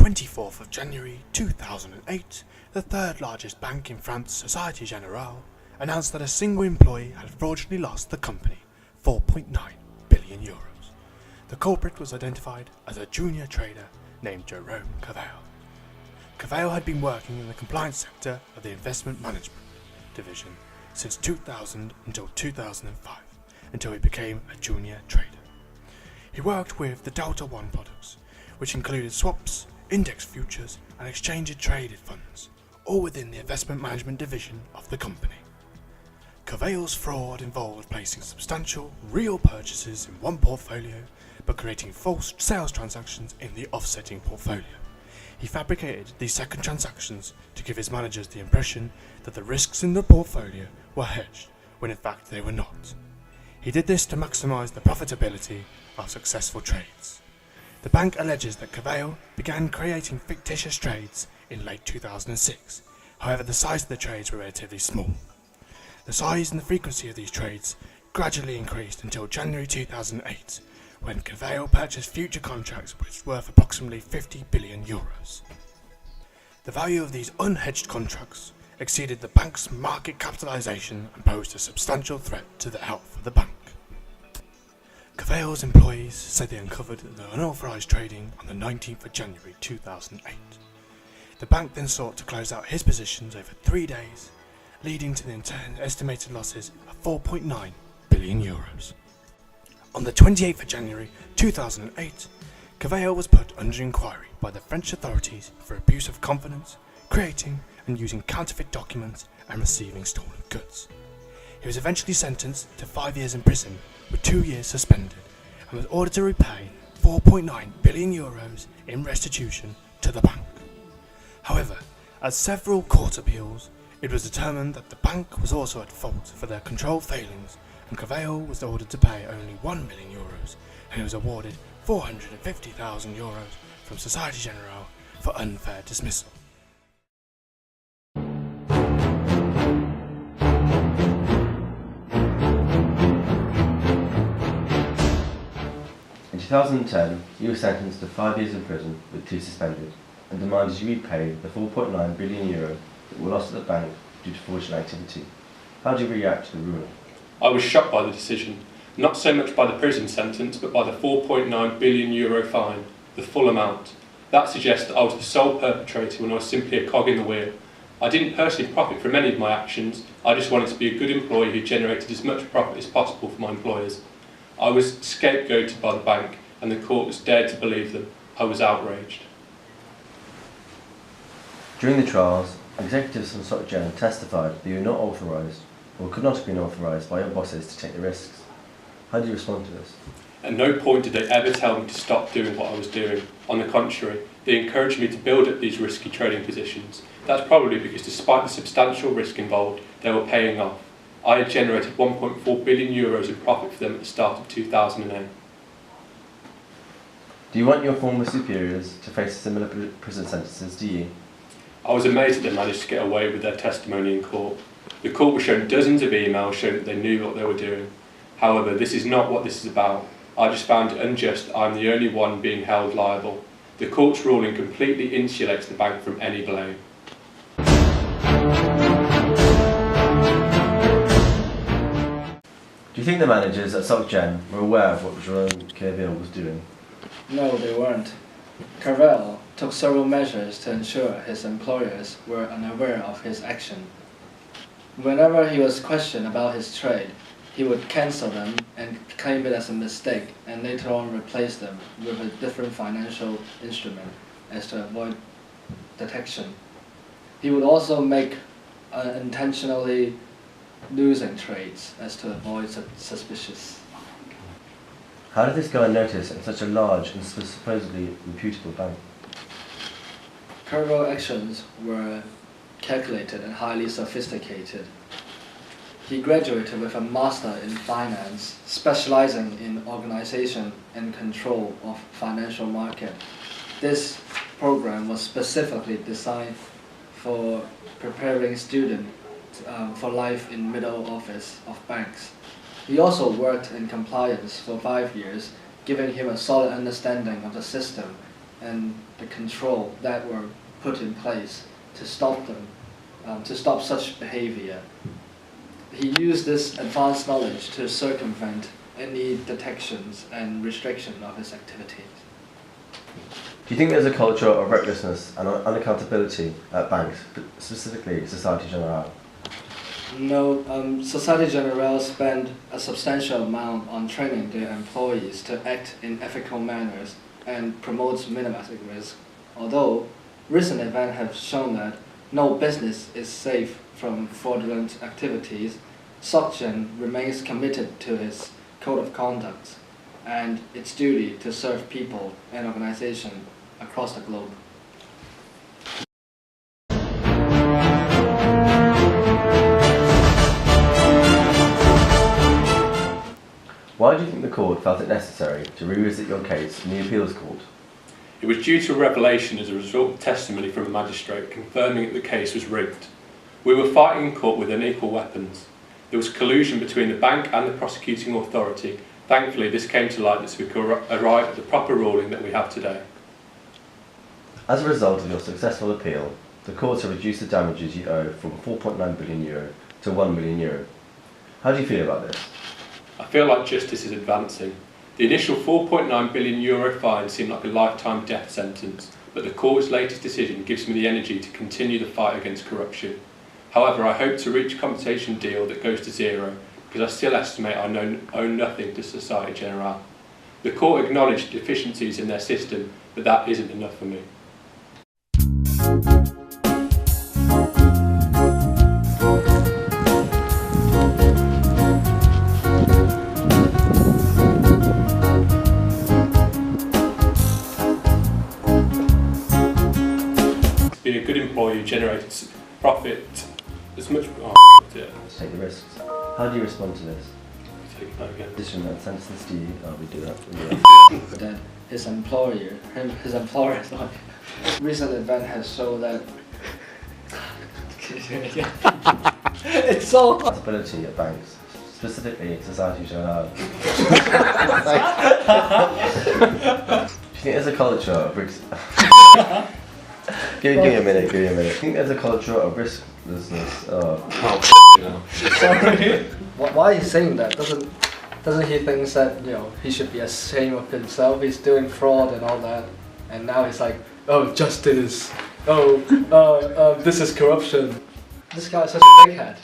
24th of January 2008, the third largest bank in France, Soceite Generale, announced that a single employee had fraudulently lost the company €4.9 billion. The culprit was identified as a junior trader named Jerome Kerviel. Kerviel had been working in the compliance sector of the investment management division since 2000 until 2005, until he became a junior trader. He worked with the Delta One products, which included swaps, index futures, and exchange-traded funds, all within the investment management division of the company. Kerviel's fraud involved placing substantial, real purchases in one portfolio, but creating false sales transactions in the offsetting portfolio. He fabricated these second transactions to give his managers the impression that the risks in the portfolio were hedged, when in fact they were not. He did this to maximize the profitability of successful trades. The bank alleges that Kerviel began creating fictitious trades in late 2006. However, the size of the trades were relatively small. The size and the frequency of these trades gradually increased until January 2008, when Kerviel purchased future contracts which were worth approximately €50 billion. The value of these unhedged contracts exceeded the bank's market capitalization and posed a substantial threat to the health of the bank. Kerviel's employees said they uncovered the unauthorized trading on the 19th of January 2008. The bank then sought to close out his positions over 3 days, leading to the estimated losses of €4.9 billion. On the 28th of January 2008, Kerviel was put under inquiry by the French authorities for abuse of confidence, creating and using counterfeit documents and receiving stolen goods. He was eventually sentenced to 5 years in prison with 2 years suspended and was ordered to repay €4.9 billion in restitution to the bank. However, at several court appeals, it was determined that the bank was also at fault for their control failings, and Kerviel was ordered to pay only €1 million, and he was awarded €450,000 from Soceite Generale for unfair dismissal. In 2010, he was sentenced to 5 years in prison with 2 suspended, and demanded he repay the €4.9 billion that were lost at the bank due to fraudulent activity. How do you react to the ruling? I was shocked by the decision, not so much by the prison sentence, but by the €4.9 billion fine, the full amount. That suggests that I was the sole perpetrator when I was simply a cog in the wheel. I didn't personally profit from any of my actions, I just wanted to be a good employee who generated as much profit as possible for my employers. I was scapegoated by the bank, and the court was dared to believe them. I was outraged. During the trials, executives from Soceite Generale testified that you were not authorised, or could not have been authorised by your bosses to take the risks. How do you respond to this? At no point did they ever tell me to stop doing what I was doing. On the contrary, they encouraged me to build up these risky trading positions. That's probably because despite the substantial risk involved, they were paying off. I had generated €1.4 billion in profit for them at the start of 2008. Do you want your former superiors to face similar prison sentences to you? I was amazed that they managed to get away with their testimony in court. The court was shown dozens of emails showing that they knew what they were doing. However, this is not what this is about. I just found it unjust I'm the only one being held liable. The court's ruling completely insulates the bank from any blame. Do you think the managers at Soceite Generale were aware of what Jerome Kerviel was doing? No, they weren't. Kerviel took several measures to ensure his employers were unaware of his action. Whenever he was questioned about his trade, he would cancel them and claim it as a mistake, and later on replace them with a different financial instrument as to avoid detection. He would also make intentionally losing trades as to avoid suspicious. How did this go unnoticed in such a large and supposedly reputable bank? Kerviel's actions were calculated and highly sophisticated. He graduated with a master in finance, specializing in organization and control of financial market. This program was specifically designed for preparing students for life in middle office of banks. He also worked in compliance for 5 years, giving him a solid understanding of the system and the control that were put in place to stop them, to stop such behavior. He used this advanced knowledge to circumvent any detections and restriction of his activities. Do you think there's a culture of recklessness and unaccountability at banks, specifically Soceite Generale? No, Societe Generale spent a substantial amount on training their employees to act in ethical manners and promotes minimizing risk. Although recent events have shown that no business is safe from fraudulent activities, Societe remains committed to its code of conduct and its duty to serve people and organizations across the globe. Why do you think the court felt it necessary to revisit your case in the appeals court? It was due to a revelation as a result of testimony from a magistrate confirming that the case was rigged. We were fighting in court with unequal weapons. There was collusion between the bank and the prosecuting authority. Thankfully, this came to light so we could arrive at the proper ruling that we have today. As a result of your successful appeal, the courts have reduced the damages you owe from €4.9 billion to €1 million. How do you feel about this? I feel like justice is advancing. The initial €4.9 billion fine seemed like a lifetime death sentence, but the court's latest decision gives me the energy to continue the fight against corruption. However, I hope to reach a compensation deal that goes to zero, because I still estimate I owe nothing to Soceite Generale. The court acknowledged deficiencies in their system, but that isn't enough for me. Being a good employee who generates profit as much. Take the risks. How do you respond to this? Take that again. Decision and sentence to you. We do that. That his employer, sorry, recent event has shown that. It's so hard. Responsibility at banks, specifically Soceite Generale. Do you think there's a culture of risks? Give me a minute. Do you think there's a culture of risklessness? Sorry. Why is he saying that? Doesn't he think that he should be ashamed of himself? He's doing fraud and all that, and now he's like, oh, justice. Oh, this is corruption. This guy is such a dickhead.